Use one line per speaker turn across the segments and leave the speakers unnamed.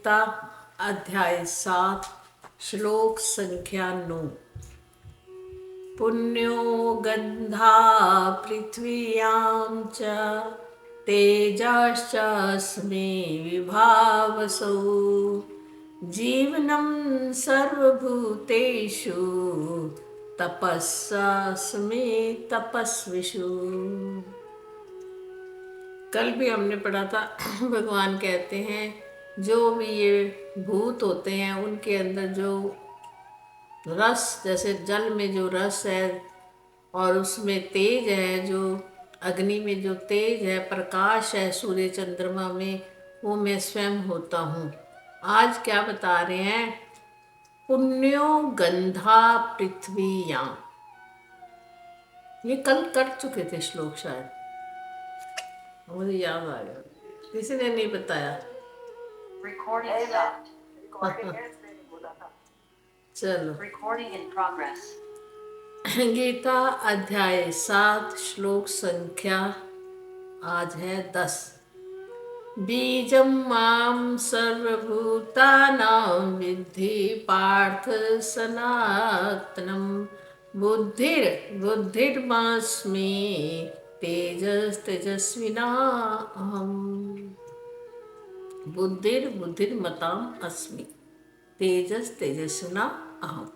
गीता अध्याय 7 श्लोक संख्या 9। पुण्यो गंधा पृथ्व्यां च तेजश्चास्मि विभावसौ जीवनं सर्वभूतेषु तपस्सास्मि तपस्विषु। कल भी हमने पढ़ा था भगवान कहते हैं जो भी ये भूत होते हैं उनके अंदर जो रस, जैसे जल में जो रस है और उसमें तेज है, जो अग्नि में जो तेज है, प्रकाश है सूर्य चंद्रमा में, वो मैं स्वयं होता हूँ। आज क्या बता रहे हैं? पुण्यो गंधा पृथ्वीयां। ये कल कर चुके थे श्लोक, शायद मुझे याद आ गया, किसी ने नहीं बताया। चलो, गीता अध्याय 7 श्लोक संख्या आज है 10। बीजं मां सर्वभूतानां विद्धि पार्थ सनातनं बुद्धिर्मास्मि तेजस्विनाहम्। बुद्धिर्मताम् अस्मि तेजस्विना अहम्।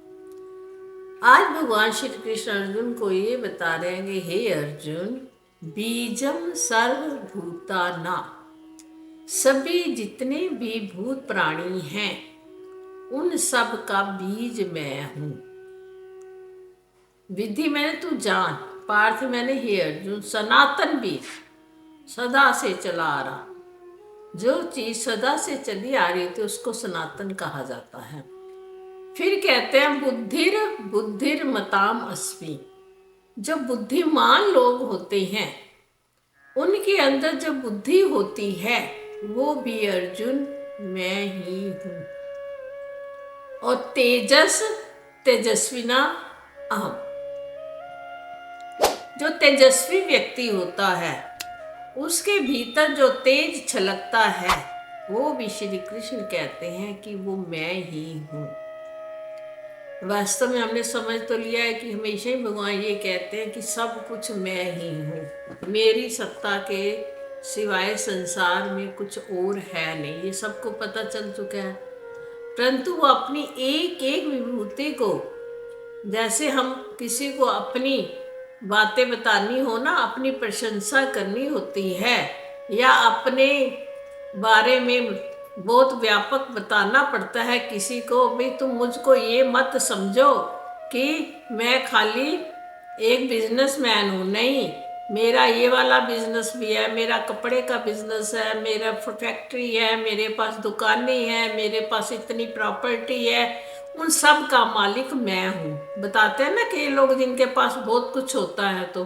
आज भगवान श्री कृष्ण अर्जुन को ये बता रहे हैं कि हे अर्जुन, बीजम सर्वभूताना, सभी जितने भी भूत प्राणी हैं उन सब का बीज मैं हूँ। विधि मैंने तू जान, पार्थ मैंने हे अर्जुन, सनातन बीज, सदा से चला आ रहा। जो चीज सदा से चली आ रही थी उसको सनातन कहा जाता है। फिर कहते हैं बुद्धिर्मताम अस्मि। जो बुद्धिमान लोग होते हैं उनके अंदर जो बुद्धि होती है वो भी अर्जुन मैं ही हूँ। और तेजस्विना अहम। जो तेजस्वी व्यक्ति होता है उसके भीतर जो तेज छलकता है वो भी श्री कृष्ण कहते हैं कि वो मैं ही हूँ। वास्तव में हमने समझ तो लिया है कि हमेशा ही भगवान ये कहते हैं कि सब कुछ मैं ही हूँ, मेरी सत्ता के सिवाय संसार में कुछ और है नहीं, ये सबको पता चल चुका है। परंतु वो अपनी एक एक विभूति को, जैसे हम किसी को अपनी बातें बतानी हो ना, अपनी प्रशंसा करनी होती है या अपने बारे में बहुत व्यापक बताना पड़ता है किसी को, भाई तुम मुझको ये मत समझो कि मैं खाली एक बिजनेसमैन हूँ, नहीं, मेरा ये वाला बिजनेस भी है, मेरा कपड़े का बिजनेस है, मेरा फैक्ट्री है, मेरे पास दुकानें हैं, मेरे पास इतनी प्रॉपर्टी है, उन सब का मालिक मैं हूँ। बताते हैं ना कि ये लोग जिनके पास बहुत कुछ होता है, तो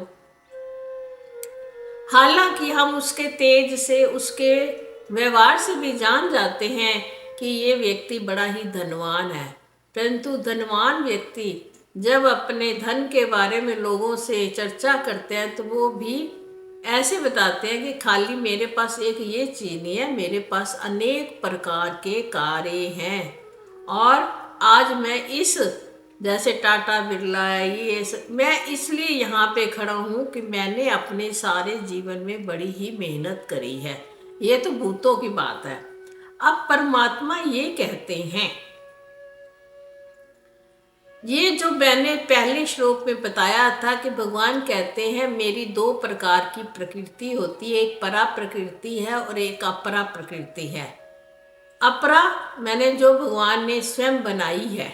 हालांकि हम उसके तेज से, उसके व्यवहार से भी जान जाते हैं कि ये व्यक्ति बड़ा ही धनवान है। परंतु धनवान व्यक्ति जब अपने धन के बारे में लोगों से चर्चा करते हैं तो वो भी ऐसे बताते हैं कि खाली मेरे पास एक ये चीज़ नहीं है, मेरे पास अनेक प्रकार के कार्य हैं। और आज मैं इस, जैसे टाटा बिरला है, ये मैं इसलिए यहाँ पे खड़ा हूँ कि मैंने अपने सारे जीवन में बड़ी ही मेहनत करी है। ये तो भूतों की बात है। अब परमात्मा ये कहते हैं, ये जो मैंने पहले श्लोक में बताया था कि भगवान कहते हैं मेरी दो प्रकार की प्रकृति होती है, एक परा प्रकृति है और एक अपरा प्रकृति है। अपरा मैंने जो भगवान ने स्वयं बनाई है,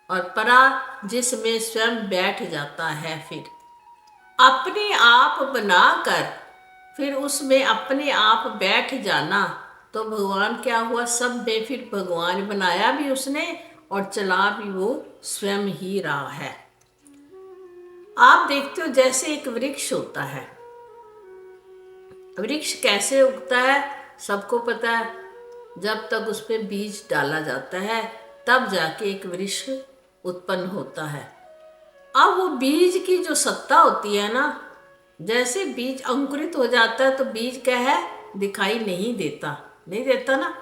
और परा जिसमें स्वयं बैठ जाता है। फिर अपने आप बनाकर फिर उसमें अपने आप बैठ जाना, तो भगवान क्या हुआ? सब में फिर भगवान बनाया भी उसने और चला भी वो स्वयं ही रहा है। आप देखते हो जैसे एक वृक्ष होता है, वृक्ष कैसे उगता है सबको पता है। जब तक उस पर बीज डाला जाता है तब जाके एक वृक्ष उत्पन्न होता है। अब वो बीज की जो सत्ता होती है ना, जैसे बीज अंकुरित हो जाता है तो बीज क्या है? दिखाई नहीं देता, नहीं देता ना।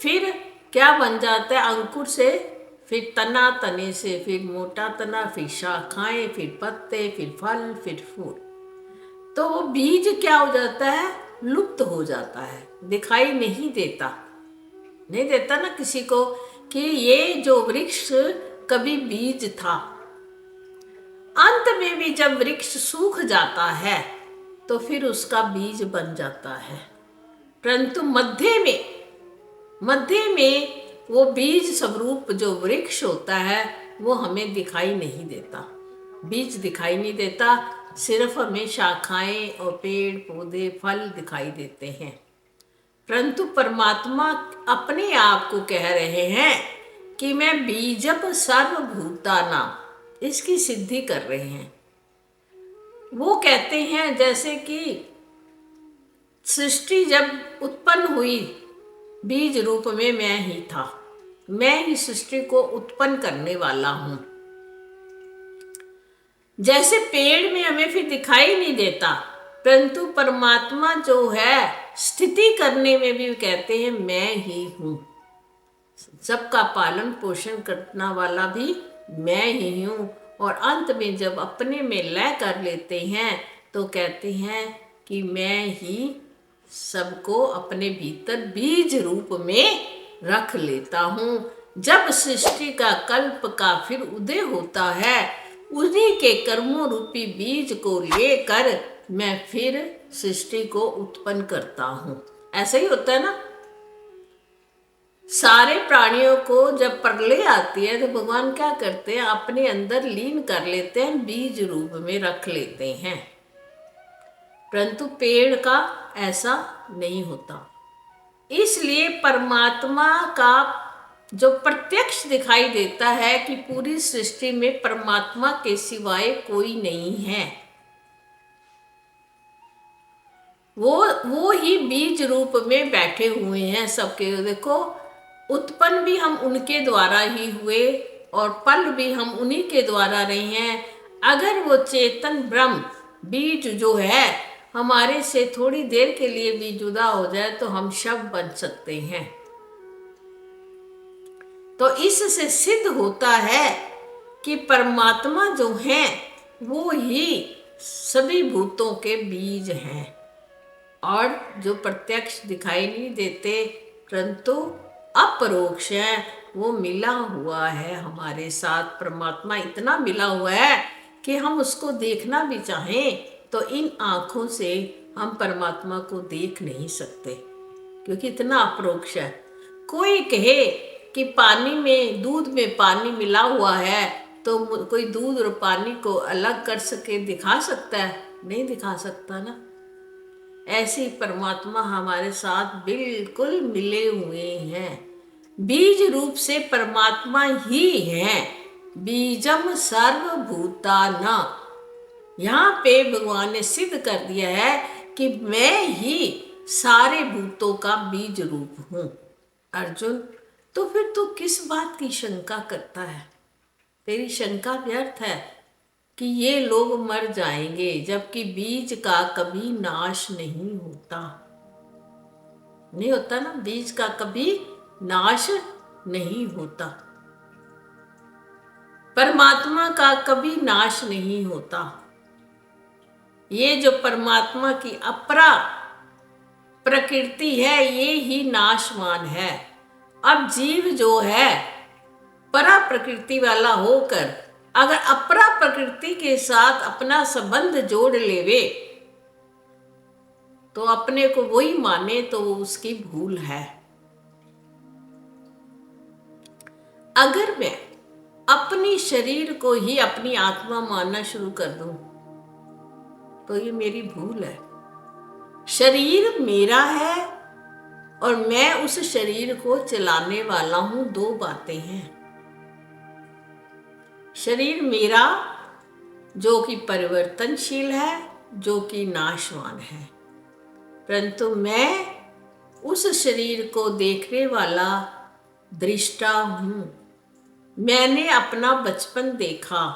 फिर क्या बन जाता है, अंकुर से फिर तना, तने से फिर मोटा तना, फिर शाखाएं, फिर पत्ते, फिर फल, फिर फूल। तो वो बीज क्या हो जाता है, लुप्त हो जाता है, दिखाई नहीं देता। नहीं देता ना किसी को कि ये जो वृक्ष कभी बीज था। अंत में भी जब वृक्ष सूख जाता है तो फिर उसका बीज बन जाता है, परंतु मध्य में वो बीज स्वरूप जो वृक्ष होता है वो हमें दिखाई नहीं देता। बीज दिखाई नहीं देता, सिर्फ हमें शाखाएं और पेड़ पौधे फल दिखाई देते हैं। परंतु परमात्मा अपने आप को कह रहे हैं कि मैं बीजम सर्वभूतानां, इसकी सिद्धि कर रहे हैं। वो कहते हैं जैसे कि सृष्टि जब उत्पन्न हुई, बीज रूप में मैं ही था, मैं ही सृष्टि को उत्पन्न करने वाला हूं। जैसे पेड़ में हमें फिर दिखाई नहीं देता, परंतु परमात्मा जो है स्थिति करने में भी कहते हैं मैं ही हूं। सबका पालन पोषण करने वाला भी मैं ही हूं। और अंत में जब अपने में लय कर लेते हैं तो कहते हैं कि मैं ही सबको अपने भीतर बीज रूप में रख लेता हूं। जब सृष्टि का कल्प का फिर उदय होता है, उन्हीं के कर्मों रूपी बीज को लेकर मैं फिर सृष्टि को उत्पन्न करता हूं। ऐसा ही होता है ना। सारे प्राणियों को जब प्रलय आती है तो भगवान क्या करते हैं, अपने अंदर लीन कर लेते हैं, बीज रूप में रख लेते हैं। परंतु पेड़ का ऐसा नहीं होता। इसलिए परमात्मा का जो प्रत्यक्ष दिखाई देता है कि पूरी सृष्टि में परमात्मा के सिवाय कोई नहीं है, वो ही बीज रूप में बैठे हुए हैं सबके। देखो, उत्पन्न भी हम उनके द्वारा ही हुए और पल भी हम उन्हीं के द्वारा रहे हैं। अगर वो चेतन ब्रह्म बीज जो है हमारे से थोड़ी देर के लिए भी जुदा हो जाए तो हम शव बन सकते हैं। तो इससे सिद्ध होता है कि परमात्मा जो है वो ही सभी भूतों के बीज हैं, और जो प्रत्यक्ष दिखाई नहीं देते परंतु अपरोक्ष है, वो मिला हुआ है हमारे साथ। परमात्मा इतना मिला हुआ है कि हम उसको देखना भी चाहें तो इन आँखों से हम परमात्मा को देख नहीं सकते, क्योंकि इतना अपरोक्ष है। कोई कहे कि पानी में, दूध में पानी मिला हुआ है, तो कोई दूध और पानी को अलग कर सके, दिखा सकता है? नहीं दिखा सकता ना। ऐसे परमात्मा हमारे साथ बिल्कुल मिले हुए हैं। बीज रूप से परमात्मा ही है, बीजम सर्वभूतानां। यहाँ पे भगवान ने सिद्ध कर दिया है कि मैं ही सारे भूतों का बीज रूप हूँ। अर्जुन, तो फिर तू किस बात की शंका करता है? तेरी शंका व्यर्थ है कि ये लोग मर जाएंगे, जबकि बीज का कभी नाश नहीं होता। नहीं होता ना, बीज का कभी नाश नहीं होता, परमात्मा का कभी नाश नहीं होता। ये जो परमात्मा की अपरा प्रकृति है ये ही नाशवान है। अब जीव जो है परा प्रकृति वाला होकर अगर अपरा प्रकृति के साथ अपना संबंध जोड़ लेवे तो अपने को वही माने तो वो उसकी भूल है। अगर मैं अपनी शरीर को ही अपनी आत्मा मानना शुरू कर दूं तो ये मेरी भूल है। शरीर मेरा है और मैं उस शरीर को चलाने वाला हूं। दो बातें हैं। शरीर मेरा जो कि परिवर्तनशील है, जो कि नाशवान है, परंतु मैं उस शरीर को देखने वाला दृष्टा हूं। मैंने अपना बचपन देखा,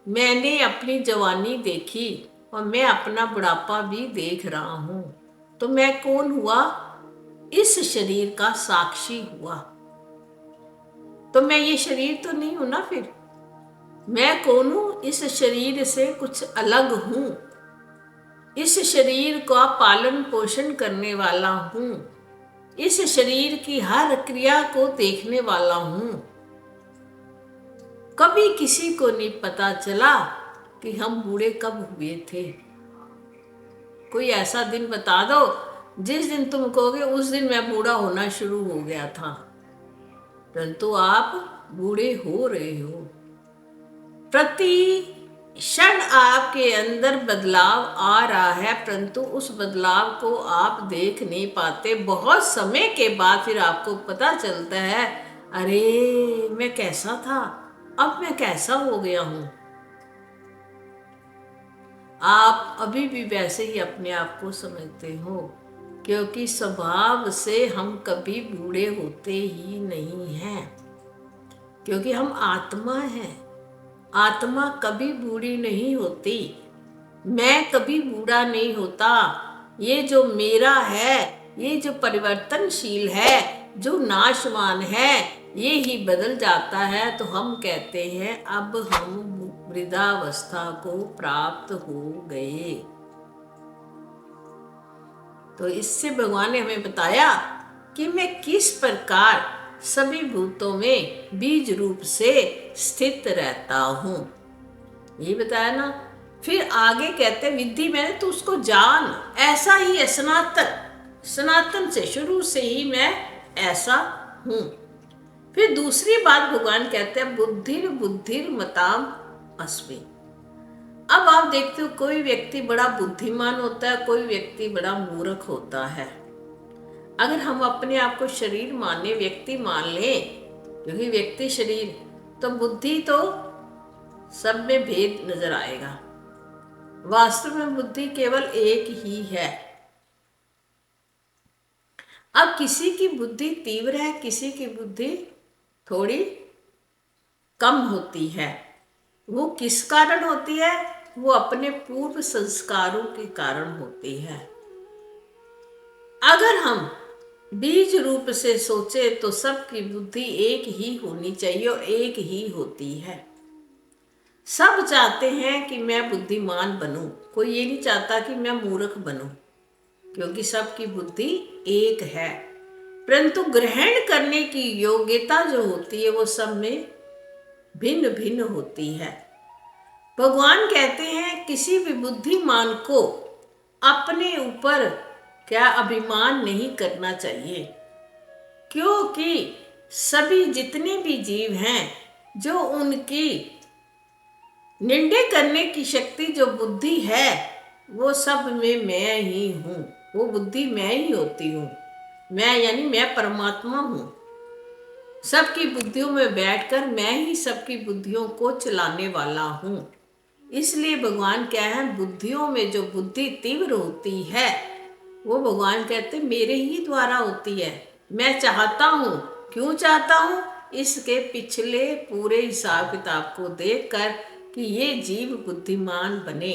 मैंने अपनी जवानी देखी और मैं अपना बुढ़ापा भी देख रहा हूं। तो मैं कौन हुआ? इस शरीर का साक्षी हुआ। तो मैं ये शरीर तो नहीं हूं ना, फिर मैं कौन हूं? इस शरीर से कुछ अलग हूं। इस शरीर का पालन पोषण करने वाला हूं। इस शरीर की हर क्रिया को देखने वाला हूं। कभी किसी को नहीं पता चला कि हम बूढ़े कब हुए थे। कोई ऐसा दिन बता दो जिस दिन तुम कहोगे उस दिन मैं बूढ़ा होना शुरू हो गया था, परंतु आप बूढ़े हो रहे हो। प्रति क्षण आपके अंदर बदलाव आ रहा है, परंतु उस बदलाव को आप देख नहीं पाते। बहुत समय के बाद फिर आपको पता चलता है, अरे मैं कैसा था, अब मैं कैसा हो गया हूं। आप अभी भी वैसे ही अपने आप को समझते हो, क्योंकि स्वभाव से हम कभी बूढ़े होते ही नहीं हैं, क्योंकि हम आत्मा हैं। आत्मा कभी बूढ़ी नहीं होती। मैं कभी बूढ़ा नहीं होता। ये जो मेरा है, ये जो परिवर्तनशील है, जो नाशवान है, ये ही बदल जाता है। तो हम कहते हैं अब हम वृद्धावस्था को प्राप्त हो गए। तो इससे भगवान ने हमें बताया कि मैं किस प्रकार सभी भूतों में बीज रूप से स्थित रहता हूं, ये बताया ना। फिर आगे कहते विद्धि मैंने तो उसको जान, ऐसा ही है सनातन, सनातन से शुरू से ही मैं ऐसा हूं। फिर दूसरी बात भगवान कहते हैं बुद्धिर बुद्धिर मताम अस्मि। अब आप देखते हो कोई व्यक्ति बड़ा बुद्धिमान होता है, कोई व्यक्ति बड़ा मूर्ख होता है। अगर हम अपने आप को शरीर माने, व्यक्ति मान लें, क्योंकि व्यक्ति शरीर, तो बुद्धि तो सब में भेद नजर आएगा। वास्तव में बुद्धि केवल एक ही है। अब किसी की बुद्धि तीव्र है, किसी की बुद्धि थोड़ी कम होती है। वो किस कारण होती है? वो अपने पूर्व संस्कारों के कारण होती है। अगर हम बीज रूप से सोचे तो सबकी बुद्धि एक ही होनी चाहिए और एक ही होती है। सब चाहते हैं कि मैं बुद्धिमान बनूं, कोई ये नहीं चाहता कि मैं मूर्ख बनूं, क्योंकि सबकी बुद्धि एक है। परंतु ग्रहण करने की योग्यता जो होती है वो सब में भिन्न भिन्न होती है। भगवान कहते हैं किसी भी बुद्धिमान को अपने ऊपर क्या अभिमान नहीं करना चाहिए, क्योंकि सभी जितने भी जीव हैं, जो उनकी निर्णय करने की शक्ति, जो बुद्धि है, वो सब में मैं ही हूँ। वो बुद्धि मैं ही होती हूँ। मैं यानी मैं परमात्मा हूँ। सबकी बुद्धियों में बैठकर मैं ही सबकी बुद्धियों को चलाने वाला हूँ। इसलिए भगवान क्या है, बुद्धियों में जो बुद्धि तीव्र होती है वो भगवान कहते मेरे ही द्वारा होती है। मैं चाहता हूँ, क्यों चाहता हूँ? इसके पिछले पूरे हिसाब किताब को देखकर कि ये जीव बुद्धिमान बने,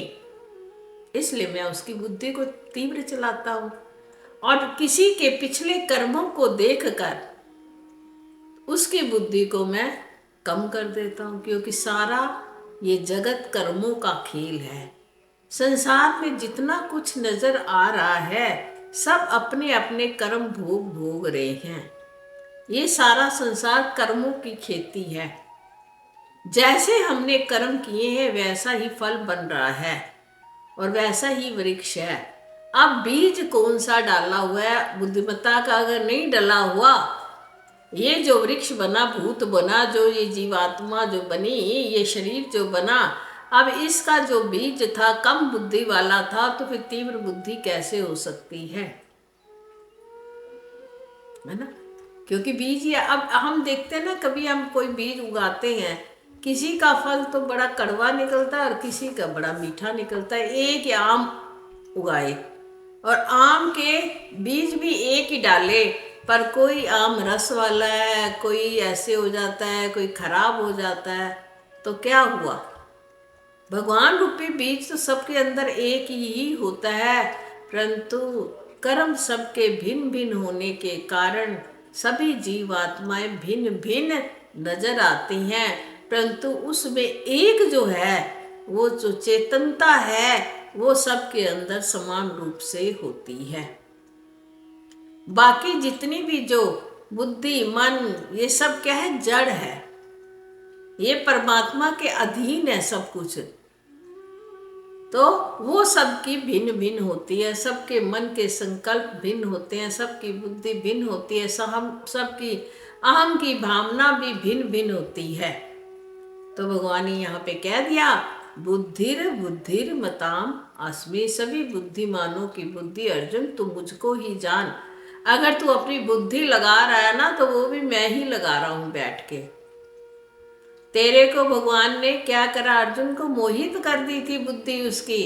इसलिए मैं उसकी बुद्धि को तीव्र चलाता हूँ। और किसी के पिछले कर्मों को देखकर उसकी बुद्धि को मैं कम कर देता हूँ, क्योंकि सारा ये जगत कर्मों का खेल है। संसार में जितना कुछ नजर आ रहा है सब अपने अपने कर्म भोग रहे हैं। ये सारा संसार कर्मों की खेती है। जैसे हमने कर्म किए हैं वैसा ही फल बन रहा है और वैसा ही वृक्ष है। अब बीज कौन सा डाला हुआ है? बुद्धिमत्ता का अगर नहीं डला हुआ, ये जो वृक्ष बना, भूत बना, जो ये जीवात्मा जो बनी, ये शरीर जो बना, अब इसका जो बीज था कम बुद्धि वाला था, तो फिर तीव्र बुद्धि कैसे हो सकती है ना? क्योंकि बीज ये, अब हम देखते हैं ना, कभी हम कोई बीज उगाते हैं, किसी का फल तो बड़ा कड़वा निकलता है और किसी का बड़ा मीठा निकलता है। एक आम उगाए और आम के बीज भी एक ही डाले, पर कोई आम रस वाला है, कोई ऐसे हो जाता है, कोई खराब हो जाता है, तो क्या हुआ? भगवान रूपी बीज तो सबके अंदर एक ही होता है, परंतु कर्म सबके भिन्न भिन्न होने के कारण सभी जीवात्माएं भिन्न भिन्न नजर आती हैं, परंतु उसमें एक जो है, वो जो चेतनता है, वो सबके अंदर समान रूप से होती है। बाकी जितनी भी जो बुद्धि मन ये सब क्या है, जड़ है, ये परमात्मा के अधीन है सब कुछ। तो वो सबकी भिन्न भिन्न होती है, सबके मन के संकल्प भिन्न होते हैं, सबकी बुद्धि भिन्न होती है, सबकी अहम की भावना भी भिन्न भिन्न होती है। तो भगवान ने यहाँ पे कह दिया, बुद्धिर बुद्धिर मताम अस्मि, सभी बुद्धिमानों की बुद्धि अर्जुन तू मुझको ही जान। अगर तू अपनी बुद्धि लगा रहा है ना, तो वो भी मैं ही लगा रहा हूँ बैठ के। तेरे को भगवान ने क्या करा, अर्जुन को मोहित कर दी थी बुद्धि उसकी।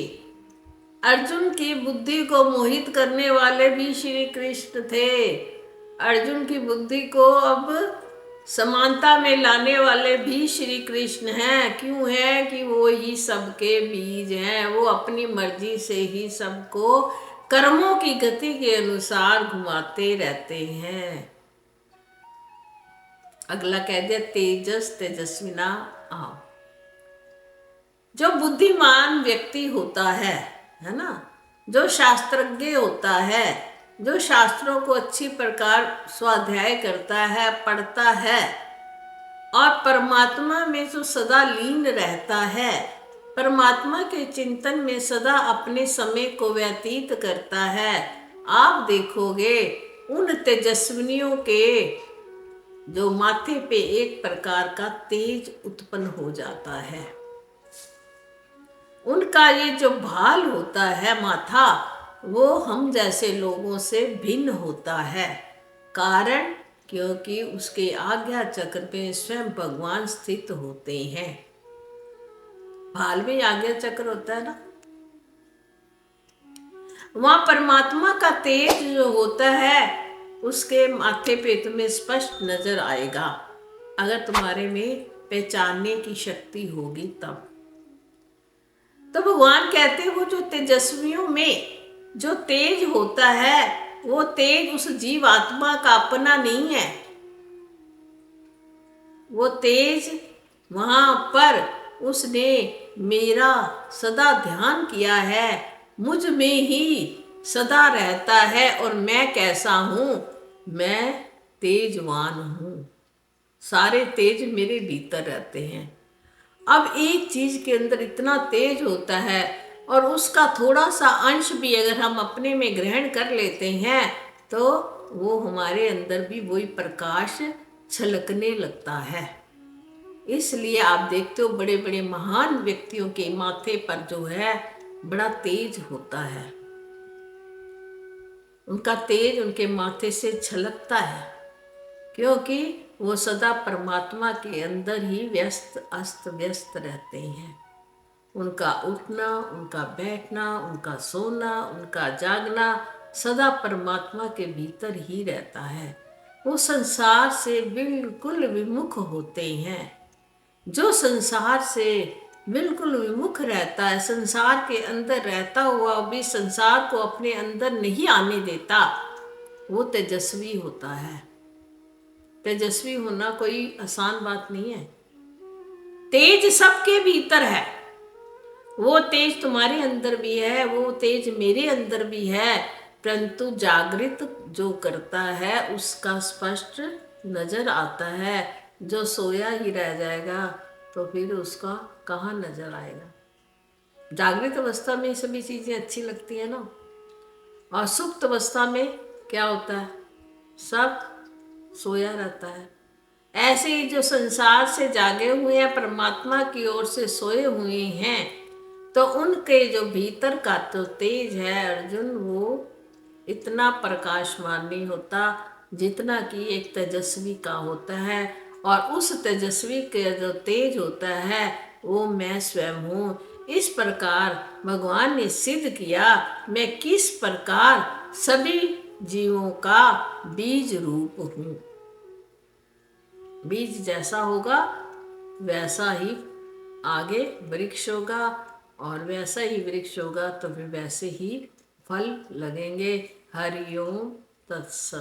अर्जुन की बुद्धि को मोहित करने वाले भी श्री कृष्ण थे। अर्जुन की बुद्धि को अब समानता में लाने वाले भी श्री कृष्ण हैं। क्यों है कि वो ही सबके बीज हैं, वो अपनी मर्जी से ही सबको कर्मों की गति के अनुसार घुमाते रहते हैं। अगला कह दिया, तेजस तेजस्विना आओ। जो बुद्धिमान व्यक्ति होता है ना, जो शास्त्रज्ञ होता है, जो शास्त्रों को अच्छी प्रकार स्वाध्याय करता है, पढ़ता है और परमात्मा में जो सदा लीन रहता है, परमात्मा के चिंतन में सदा अपने समय को व्यतीत करता है, आप देखोगे उन तेजस्विनियों के जो माथे पे एक प्रकार का तेज उत्पन्न हो जाता है। उनका ये जो भाल होता है माथा, वो हम जैसे लोगों से भिन्न होता है। कारण क्योंकि उसके आज्ञा चक्र पे स्वयं भगवान स्थित होते हैं। भाल में आज्ञा चक्र होता है ना, वहां परमात्मा का तेज जो होता है उसके माथे पे तुम्हें स्पष्ट नजर आएगा, अगर तुम्हारे में पहचानने की शक्ति होगी तब। तो भगवान कहते हैं वो जो तेजस्वियों में जो तेज होता है, वो तेज उस जीव आत्मा का अपना नहीं है। वो तेज वहां पर उसने मेरा सदा ध्यान किया है, मुझ में ही सदा रहता है। और मैं कैसा हूं, मैं तेजवान हूं, सारे तेज मेरे भीतर रहते हैं। अब एक चीज के अंदर इतना तेज होता है और उसका थोड़ा सा अंश भी अगर हम अपने में ग्रहण कर लेते हैं, तो वो हमारे अंदर भी वही प्रकाश छलकने लगता है। इसलिए आप देखते हो बड़े बड़े महान व्यक्तियों के माथे पर जो है बड़ा तेज होता है, उनका तेज उनके माथे से छलकता है, क्योंकि वो सदा परमात्मा के अंदर ही अस्त व्यस्त रहते हैं। उनका उठना, उनका बैठना, उनका सोना, उनका जागना सदा परमात्मा के भीतर ही रहता है। वो संसार से बिल्कुल विमुख होते हैं। जो संसार से बिल्कुल विमुख रहता है, संसार के अंदर रहता हुआ भी संसार को अपने अंदर नहीं आने देता, वो तेजस्वी होता है। तेजस्वी होना कोई आसान बात नहीं है। तेज सबके भीतर है, वो तेज तुम्हारे अंदर भी है, वो तेज मेरे अंदर भी है, परंतु जागृत जो करता है उसका स्पष्ट नजर आता है। जो सोया ही रह जाएगा तो फिर उसका कहाँ नजर आएगा। जागृत अवस्था में सभी चीजें अच्छी लगती है ना, और सुप्त अवस्था में क्या होता है, सब सोया रहता है। ऐसे ही जो संसार से जागे हुए हैं, परमात्मा की ओर से सोए हुए हैं, तो उनके जो भीतर का तो तेज है अर्जुन, वो इतना प्रकाशमान नहीं होता जितना कि एक तेजस्वी का होता है। और उस तेजस्वी के जो तेज होता है वो मैं स्वयं हूँ। इस प्रकार भगवान ने सिद्ध किया मैं किस प्रकार सभी जीवों का बीज रूप हूँ। बीज जैसा होगा वैसा ही आगे वृक्ष होगा, और वैसा ही वृक्ष होगा तो फिर वैसे ही फल लगेंगे। हरिओम तत्सत।